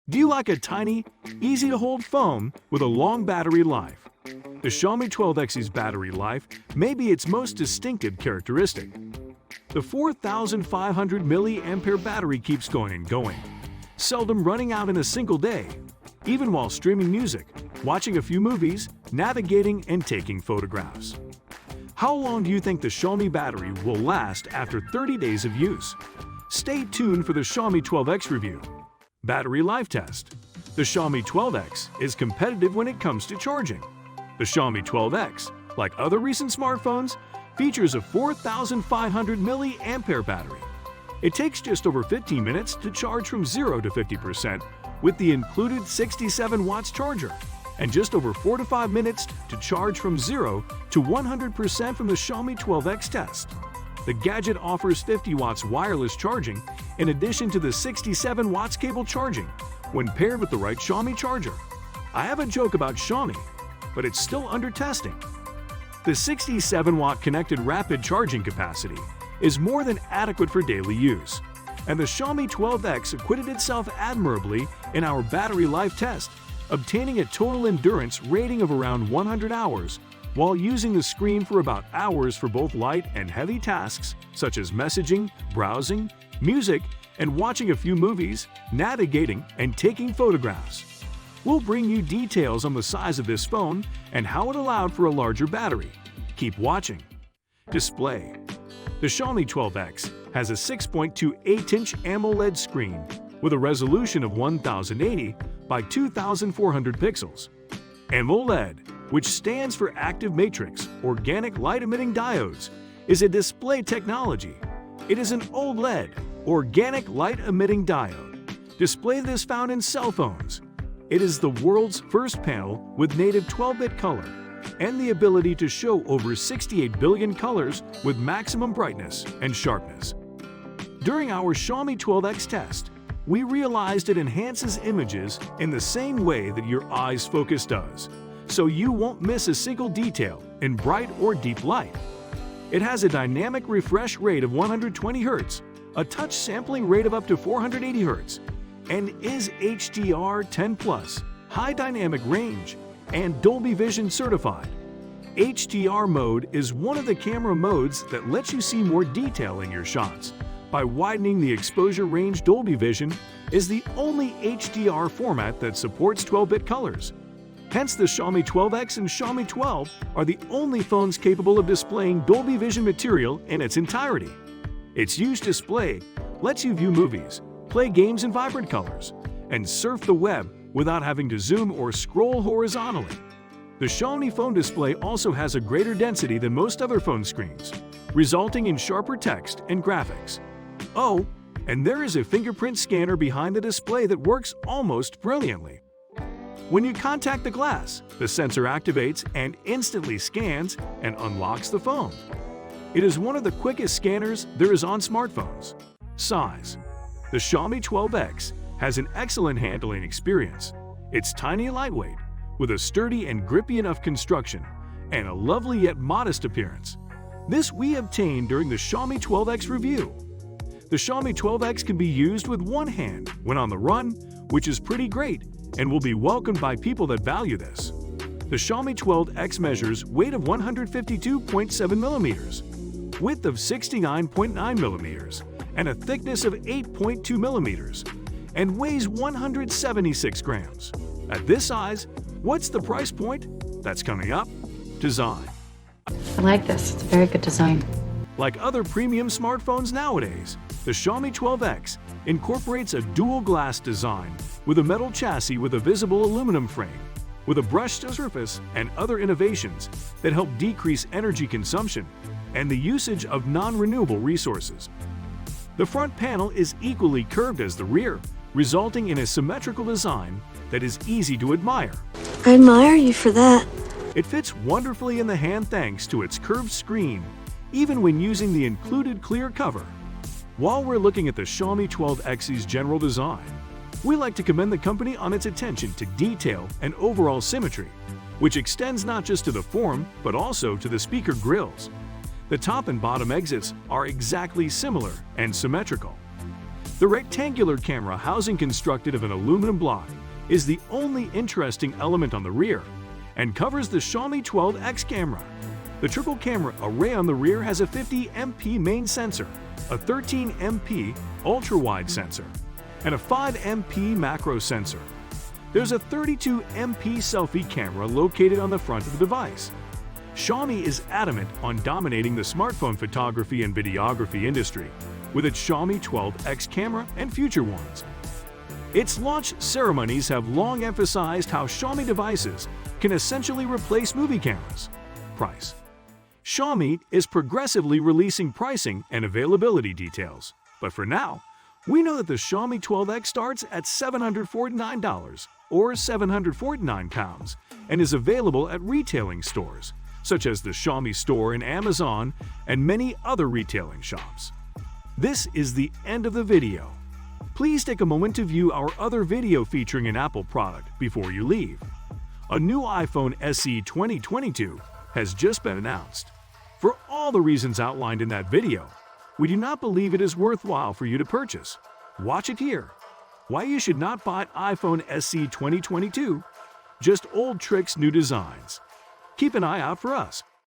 Do you like a tiny, easy-to-hold phone with a long battery life? The Xiaomi 12X's battery life may be its most distinctive characteristic. The 4,500 mAh battery keeps going and going, seldom running out in a single day, even while streaming music, watching a few movies, navigating, and taking photographs. How long do you think the Xiaomi battery will last after 30 days of use? Stay tuned for the Xiaomi 12X review. Battery life test. The Xiaomi 12X is competitive when it comes to charging. The Xiaomi 12X, like other recent smartphones, features a 4,500 mAh battery. It takes just over 15 minutes to charge from 0 to 50% with the included 67 watts charger, and just over 4 to 5 minutes to charge from 0 to 100% from the Xiaomi 12X test. The gadget offers 50 watts wireless charging in addition to the 67 watts cable charging when paired with the right Xiaomi charger. I have a joke about Xiaomi, but it's still under testing. The 67-watt connected rapid charging capacity is more than adequate for daily use, and the Xiaomi 12X acquitted itself admirably in our battery life test, obtaining a total endurance rating of around 100 hours while using the screen for about hours for both light and heavy tasks such as messaging, browsing, music, and watching a few movies, navigating, and taking photographs. We'll bring you details on the size of this phone and how it allowed for a larger battery. Keep watching. Display. The Xiaomi 12X has a 6.28-inch AMOLED screen with a resolution of 1080 by 2400 pixels. AMOLED, which stands for Active Matrix Organic Light-Emitting Diodes, is a display technology. It is an OLED, Organic Light-Emitting Diode, display that is found in cell phones. It is the world's first panel with native 12-bit color and the ability to show over 68 billion colors with maximum brightness and sharpness. During our Xiaomi 12X test, we realized it enhances images in the same way that your eye's focus does, so you won't miss a single detail in bright or deep light. It has a dynamic refresh rate of 120 Hz, a touch sampling rate of up to 480 Hz, and is HDR10+, high dynamic range, and Dolby Vision certified. HDR mode is one of the camera modes that lets you see more detail in your shots. By widening the exposure range, Dolby Vision is the only HDR format that supports 12-bit colors. Hence, the Xiaomi 12X and Xiaomi 12 are the only phones capable of displaying Dolby Vision material in its entirety. Its huge display lets you view movies, play games in vibrant colors, and surf the web without having to zoom or scroll horizontally. The Xiaomi phone display also has a greater density than most other phone screens, resulting in sharper text and graphics. Oh, and there is a fingerprint scanner behind the display that works almost brilliantly. When you contact the glass, the sensor activates and instantly scans and unlocks the phone. It is one of the quickest scanners there is on smartphones. Size. The Xiaomi 12X has an excellent handling experience. It's tiny and lightweight, with a sturdy and grippy enough construction and a lovely yet modest appearance. This we obtained during the Xiaomi 12X review. The Xiaomi 12X can be used with one hand when on the run, which is pretty great and will be welcomed by people that value this. The Xiaomi 12X measures weight of 152.7 millimeters, width of 69.9 millimeters, and a thickness of 8.2 millimeters, and weighs 176 grams. At this size, what's the price point? That's coming up. Design. I like this. It's a very good design. Like other premium smartphones nowadays, the Xiaomi 12X incorporates a dual glass design with a metal chassis with a visible aluminum frame, with a brushed surface and other innovations that help decrease energy consumption and the usage of non-renewable resources. The front panel is equally curved as the rear, resulting in a symmetrical design that is easy to admire. I admire you for that. It fits wonderfully in the hand thanks to its curved screen, even when using the included clear cover. While we're looking at the Xiaomi 12X's general design, we like to commend the company on its attention to detail and overall symmetry, which extends not just to the form but also to the speaker grills. The top and bottom exits are exactly similar and symmetrical. The rectangular camera housing constructed of an aluminum block is the only interesting element on the rear and covers the Xiaomi 12X camera. The triple camera array on the rear has a 50MP main sensor, a 13MP ultra-wide sensor, and a 5MP macro sensor. There's a 32MP selfie camera located on the front of the device. Xiaomi is adamant on dominating the smartphone photography and videography industry with its Xiaomi 12X camera and future ones. Its launch ceremonies have long emphasized how Xiaomi devices can essentially replace movie cameras. Price. Xiaomi is progressively releasing pricing and availability details, but for now, we know that the Xiaomi 12X starts at $749 or £749 and is available at retailing stores, such as the Xiaomi store in Amazon and many other retailing shops. This is the end of the video. Please take a moment to view our other video featuring an Apple product before you leave. A new iPhone SE 2022 has just been announced. For all the reasons outlined in that video, we do not believe it is worthwhile for you to purchase. Watch it here. Why you should not buy iPhone SE 2022? Just old tricks, new designs. Keep an eye out for us.